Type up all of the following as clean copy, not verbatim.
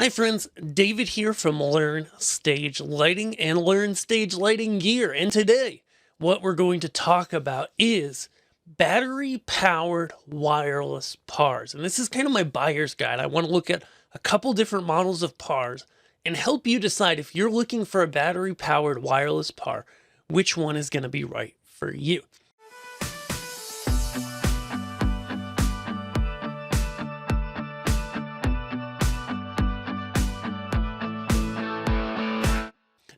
Hi friends, David here from Learn Stage Lighting and Learn Stage Lighting Gear. And today, what we're going to talk about is battery-powered wireless PARs. And this is kind of my buyer's guide. I want to look at a couple different models of PARs and help you decide if you're looking for a battery-powered wireless PAR, which one is going to be right for you.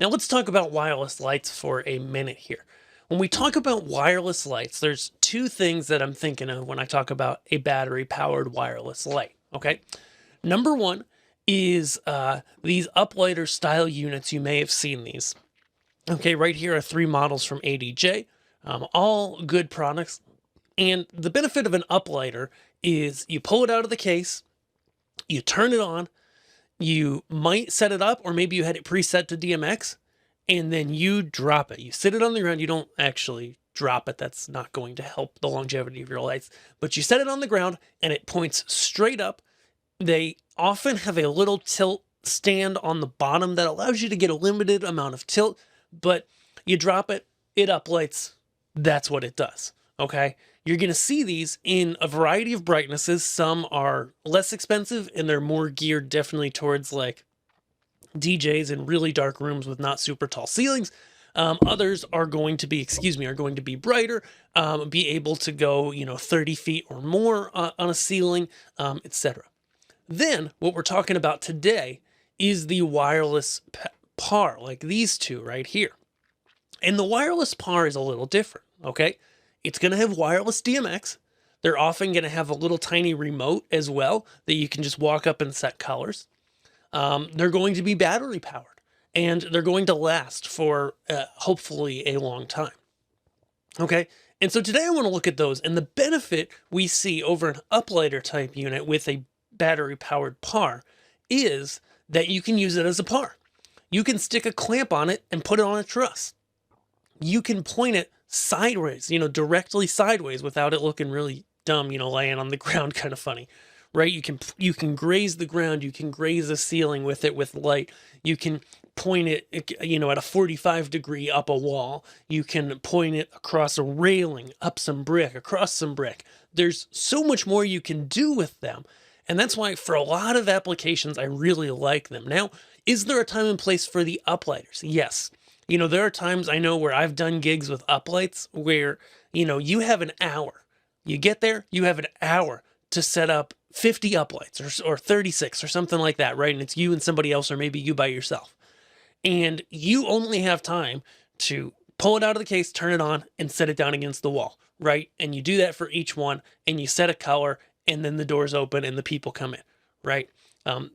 Now let's talk about wireless lights for a minute here. When we talk about wireless lights, there's two things that I'm thinking of when I talk about a battery-powered wireless light, okay? Number one is these uplighter style units. You may have seen these. Okay, right here are three models from ADJ, all good products. And the benefit of an uplighter is you pull it out of the case, you turn it on, you might set it up, or maybe you had it preset to DMX, and then you drop it. You sit it on the ground. You don't actually drop it. That's not going to help the longevity of your lights. But you set it on the ground, and it points straight up. They often have a little tilt stand on the bottom that allows you to get a limited amount of tilt, but you drop it, it uplights. That's what it does, okay? You're going to see these in a variety of brightnesses. Some are less expensive and they're more geared definitely towards like DJs in really dark rooms with not super tall ceilings. Others are going to be, are going to be brighter, be able to go, 30 feet or more on a ceiling, etc. Then what we're talking about today is the wireless PAR, like these two right here. And the wireless PAR is a little different, okay? It's going to have wireless DMX. They're often going to have a little tiny remote as well that you can just walk up and set colors. They're going to be battery powered, and they're going to last for hopefully a long time. Okay, and so today I want to look at those, and the benefit we see over an uplighter type unit with a battery powered PAR is that you can use it as a PAR. You can stick a clamp on it and put it on a truss. You can point it sideways, directly sideways without it looking really dumb, laying on the ground kind of funny, right? You can graze the ground, you can graze the ceiling with it with light. You can point it, at a 45 degree up a wall. You can point it across a railing, up some brick, across some brick. There's so much more you can do with them. And that's why for a lot of applications, I really like them. Now, is there a time and place for the uplighters? Yes. There are times I know where I've done gigs with uplights where, you have an hour. You get there, you have an hour to set up 50 uplights or 36 or something like that, right? And it's you and somebody else, or maybe you by yourself. And you only have time to pull it out of the case, turn it on, and set it down against the wall, right? And you do that for each one, and you set a color, and then the doors open and the people come in, right?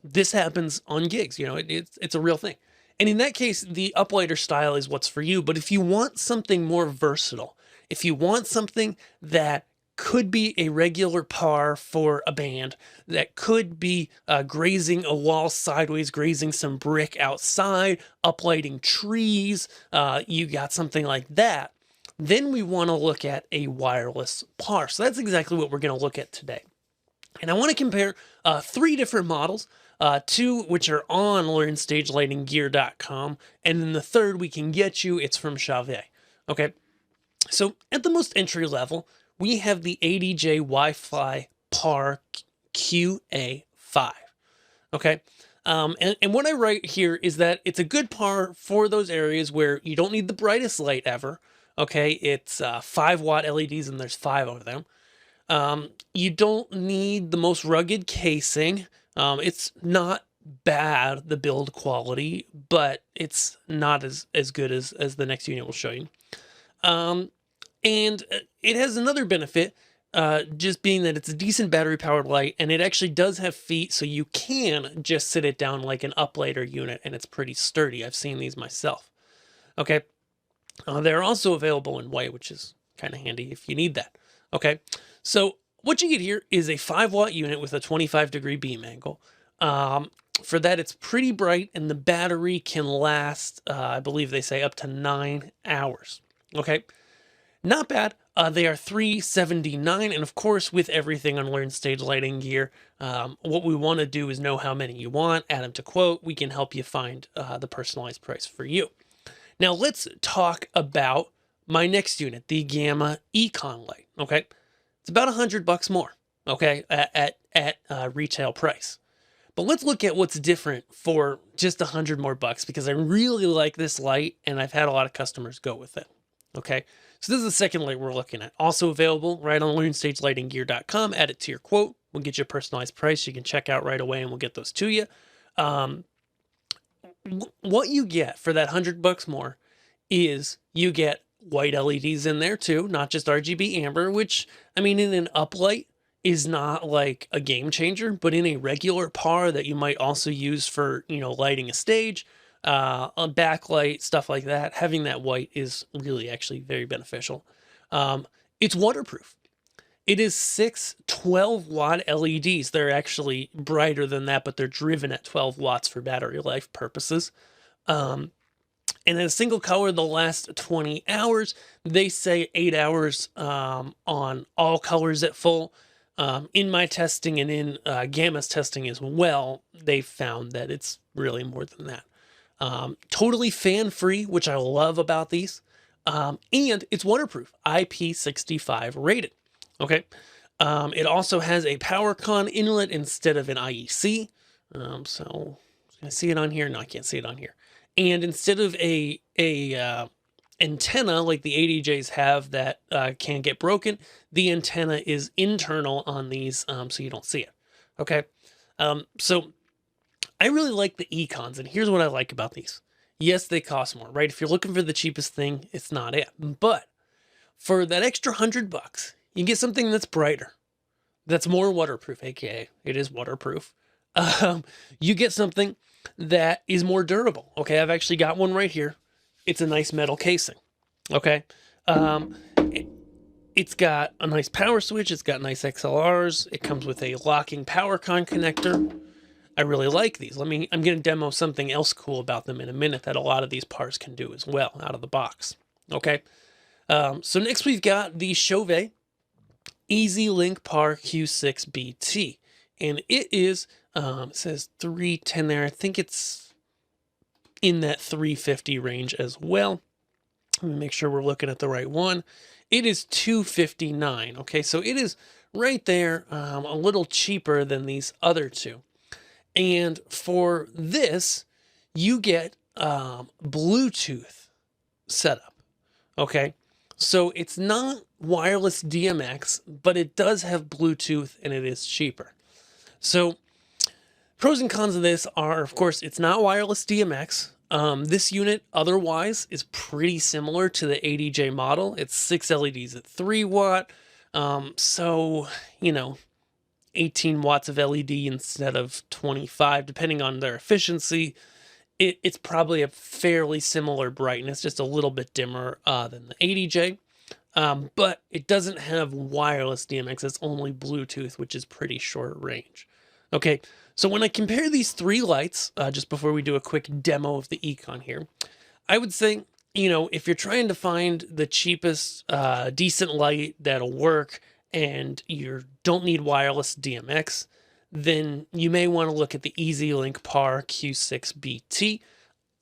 This happens on gigs, it's a real thing. And in that case, the uplighter style is what's for you. But if you want something more versatile, if you want something that could be a regular PAR for a band, that could be grazing a wall sideways, grazing some brick outside, uplighting trees, you got something like that, then we want to look at a wireless PAR. So that's exactly what we're going to look at today. And I want to compare three different models. Two which are on LearnStageLightingGear.com, and then the third we can get you, it's from Chauvet. Okay, so at the most entry level, we have the ADJ Wi-Fi PAR QA5. Okay, and what I write here is that it's a good PAR for those areas where you don't need the brightest light ever. Okay, it's 5-watt LEDs, and there's 5 of them. You don't need the most rugged casing. It's not bad, the build quality, but it's not as good as the next unit will show you. And it has another benefit, just being that it's a decent battery powered light, and it actually does have feet, so you can just sit it down like an uplighter unit, and it's pretty sturdy. I've seen these myself. Okay. They're also available in white, which is kind of handy if you need that. Okay. So what you get here is a 5-watt unit with a 25 degree beam angle. For that, it's pretty bright, and the battery can last, I believe they say, up to 9 hours. Okay, not bad. They are $379, and of course, with everything on Learn Stage Lighting Gear, What we want to do is know how many you want, add them to quote. We can help you find the personalized price for you. Now let's talk about my next unit, the Gamma Econ light. Okay, it's about $100 more. Okay, at retail price. But let's look at what's different for just $100 more bucks, because I really like this light and I've had a lot of customers go with it. Okay, so this is the second light we're looking at. Also available right on LoonStageLightingGear.com. Add it to your quote. We'll get you a personalized price you can check out right away, and we'll get those to you. What you get for that $100 more is you get white LEDs in there too, not just RGB amber, which, I mean, in an uplight is not like a game changer, but in a regular PAR that you might also use for, you know, lighting a stage, a backlight, stuff like that, having that white is really actually very beneficial. It's waterproof. It is 6 12-watt LEDs. They're actually brighter than that, but they're driven at 12 watts for battery life purposes. And in a single color, they'll last 20 hours. They say 8 hours on all colors at full. In my testing and in Gamma's testing as well, they found that it's really more than that. Totally fan-free, which I love about these. And it's waterproof, IP65 rated. Okay. It also has a PowerCon inlet instead of an IEC. So can I see it on here? No, I can't see it on here. And instead of a antenna like the ADJs have that can get broken, the antenna is internal on these, so you don't see it. Okay. So I really like the Econs, and here's what I like about these. Yes, they cost more, right? If you're looking for the cheapest thing, it's not it. But for that extra $100, you get something that's brighter, that's more waterproof, aka it is waterproof. You get something that is more durable. Okay, I've actually got one right here. It's a nice metal casing. Okay, it's got a nice power switch. It's got nice XLRs. It comes with a locking PowerCon connector. I really like these. I'm going to demo something else cool about them in a minute that a lot of these PARs can do as well out of the box. Okay, so next we've got the Chauvet EZ-Link PAR QA5 BT, and it is it says 310 there. I think it's in that 350 range as well. Let me make sure we're looking at the right one. It is $259. Okay, so it is right there, a little cheaper than these other two. And for this, you get Bluetooth setup. Okay, so it's not wireless DMX, but it does have Bluetooth and it is cheaper. So pros and cons of this are, of course, it's not wireless DMX. This unit otherwise is pretty similar to the ADJ model. It's 6 LEDs at 3 watt. So, you know, 18 watts of LED instead of 25, depending on their efficiency. It's probably a fairly similar brightness, just a little bit dimmer than the ADJ. But it doesn't have wireless DMX. It's only Bluetooth, which is pretty short range. Okay, so when I compare these three lights, just before we do a quick demo of the Econ here, I would say, you know, if you're trying to find the cheapest decent light that'll work and you don't need wireless DMX, then you may want to look at the EZ-Link PAR QA5 BT.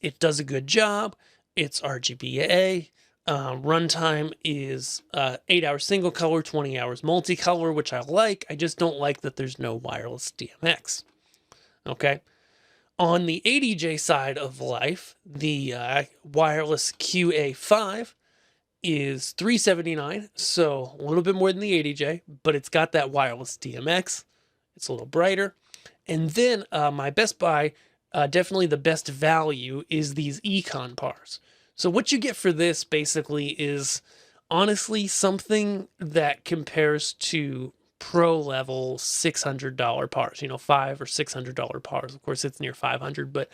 It does a good job. It's RGBA. Runtime is 8 hours single color, 20 hours multicolor, which I like. I just don't like that there's no wireless DMX. Okay. On the ADJ side of life, the wireless QA5 is $379, so a little bit more than the ADJ, but it's got that wireless DMX. It's a little brighter. And then my Best Buy, definitely the best value, is these Econ PARs. So what you get for this basically is honestly something that compares to pro level $600 PARs, you know, $500 or $600 PARs. Of course, it's near 500, but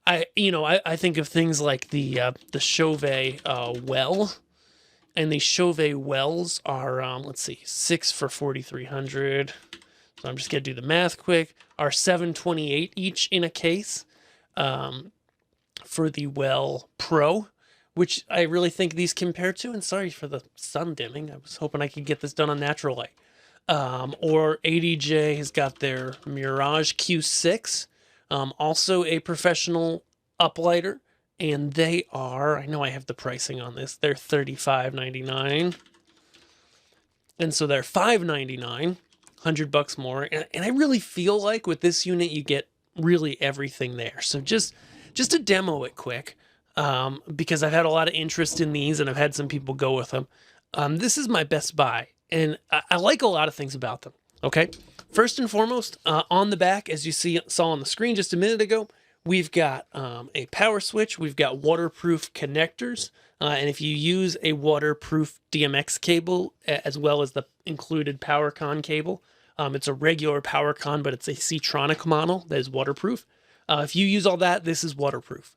I think of things like the Chauvet well, and the Chauvet wells are let's see, 6 for 4,300. So I'm just gonna do the math quick. Are 728 each in a case for the Well Pro, which I really think these compare to. And sorry for the sun dimming. I was hoping I could get this done on natural light. or ADJ has got their Mirage Q6, also a professional uplighter, and they are, I know I have the pricing on this, they're $35.99, and so they're $5.99, $100 more, and I really feel like with this unit you get really everything there. So just to demo it quick, because I've had a lot of interest in these and I've had some people go with them. This is my best buy, and I like a lot of things about them. Okay, first and foremost, on the back, as you saw on the screen just a minute ago, we've got a power switch, we've got waterproof connectors, and if you use a waterproof DMX cable, as well as the included PowerCon cable, it's a regular PowerCon, but it's a C-Tronic model that is waterproof. If you use all that, this is waterproof.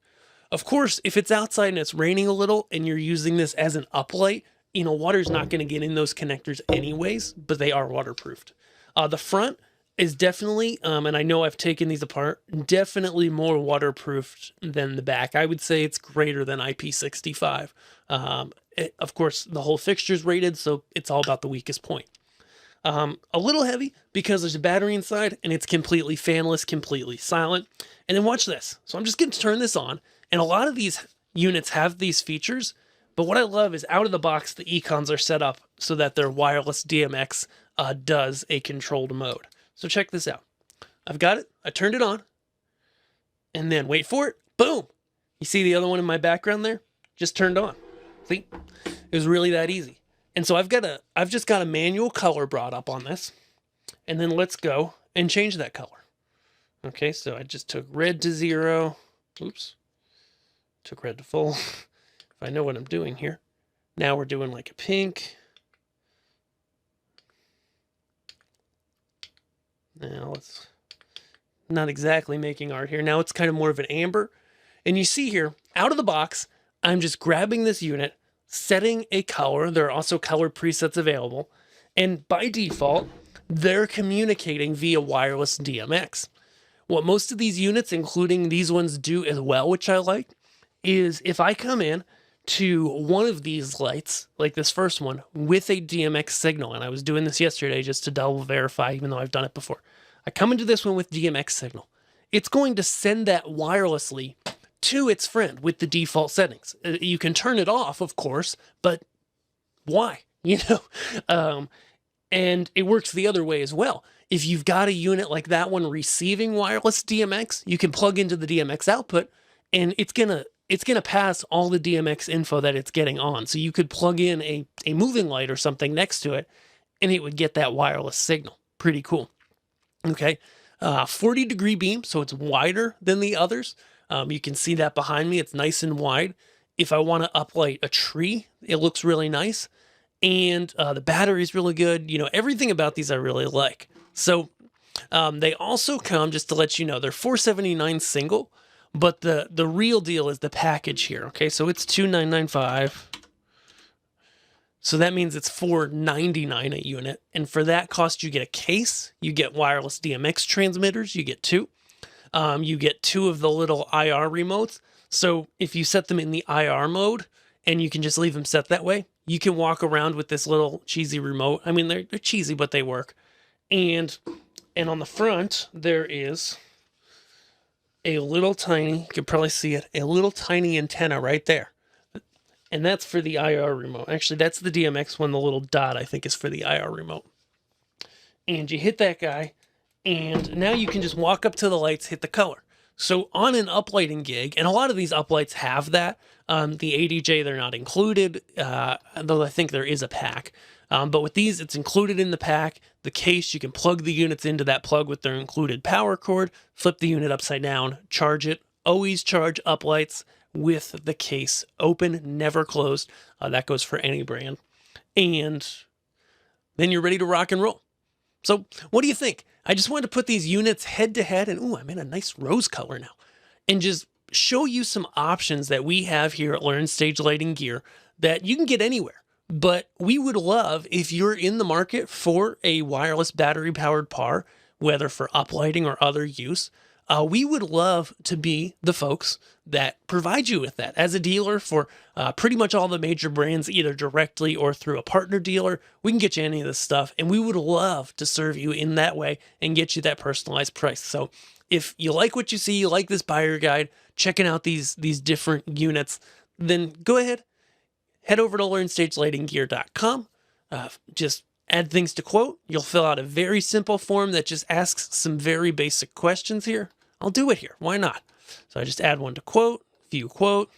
Of course, if it's outside and it's raining a little and you're using this as an uplight, you know, water's not going to get in those connectors anyways, but they are waterproofed. The front is definitely, and I know I've taken these apart, definitely more waterproofed than the back. I would say it's greater than IP65. Of course, the whole fixture's rated, so it's all about the weakest point. A little heavy because there's a battery inside and it's completely fanless, completely silent. And then watch this. So I'm just going to turn this on, and a lot of these units have these features, but what I love is out of the box, the Econs are set up so that their wireless DMX does a controlled mode. So check this out. I've got it. I turned it on, and then wait for it. Boom. You see the other one in my background there? Just turned on. See? It was really that easy. And so I've just got a manual color brought up on this, and then let's go and change that color. Okay, so I just took red to 0. Oops. Took red to full. If I know what I'm doing here. Now we're doing like a pink. Now let's, not exactly making art here. Now it's kind of more of an amber. And you see here, out of the box, I'm just grabbing this unit, setting a color. There are also color presets available. And by default, they're communicating via wireless DMX. What most of these units, including these ones, do as well, which I like, is if I come in to one of these lights, like this first one, with a DMX signal, and I was doing this yesterday just to double verify, even though I've done it before. I come into this one with DMX signal. It's going to send that wirelessly to its friend with the default settings. You can turn it off, of course, but why? You know? And it works the other way as well. If you've got a unit like that one receiving wireless DMX, you can plug into the DMX output, and it's gonna pass all the DMX info that it's getting on. So you could plug in a moving light or something next to it, and it would get that wireless signal. Pretty cool. Okay, 40-degree beam, so it's wider than the others. You can see that behind me. It's nice and wide. If I want to uplight a tree, it looks really nice. And the battery's really good. You know, everything about these I really like. So they also come, just to let you know, they're $479 single, but the real deal is the package here. Okay, so it's $2,995. So that means it's $499 a unit. And for that cost, you get a case, you get wireless DMX transmitters, you get 2. You get 2 of the little IR remotes. So if you set them in the IR mode, and you can just leave them set that way, you can walk around with this little cheesy remote. I mean, they're cheesy, but they work. And on the front, there is a little tiny, you can probably see it, a little tiny antenna right there. And that's for the IR remote. Actually, that's the DMX one. The little dot, I think, is for the IR remote. And you hit that guy, and now you can just walk up to the lights, hit the color. So on an uplighting gig, and a lot of these uplights have that. The ADJ, they're not included, though I think there is a pack. But with these, it's included in the pack. The case, you can plug the units into that plug with their included power cord, flip the unit upside down, charge it. Always charge uplights with the case open, never closed. That goes for any brand. And then you're ready to rock and roll. So what do you think? I just wanted to put these units head to head, and ooh, I'm in a nice rose color now, and just show you some options that we have here at Learn Stage Lighting Gear that you can get anywhere. But we would love if you're in the market for a wireless battery powered PAR, whether for uplighting or other use. we would love to be the folks that provide you with that. As a dealer for pretty much all the major brands, either directly or through a partner dealer, we can get you any of this stuff, and we would love to serve you in that way and get you that personalized price. So if you like what you see, you like this buyer guide, checking out these different units, then go ahead, head over to LearnStageLightingGear.com. Just add things to quote. You'll fill out a very simple form that just asks some very basic questions here. I'll do it here. Why not? So I just add one to quote, view quote.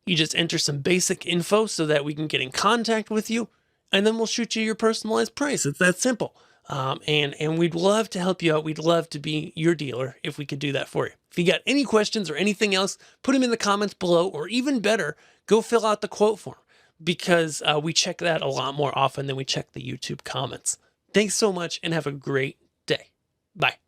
You just enter some basic info so that we can get in contact with you, and then we'll shoot you your personalized price. It's that simple. And we'd love to help you out. We'd love to be your dealer if we could do that for you. If you got any questions or anything else, put them in the comments below, or even better, go fill out the quote form, because we check that a lot more often than we check the YouTube comments. Thanks so much and have a great day. Bye.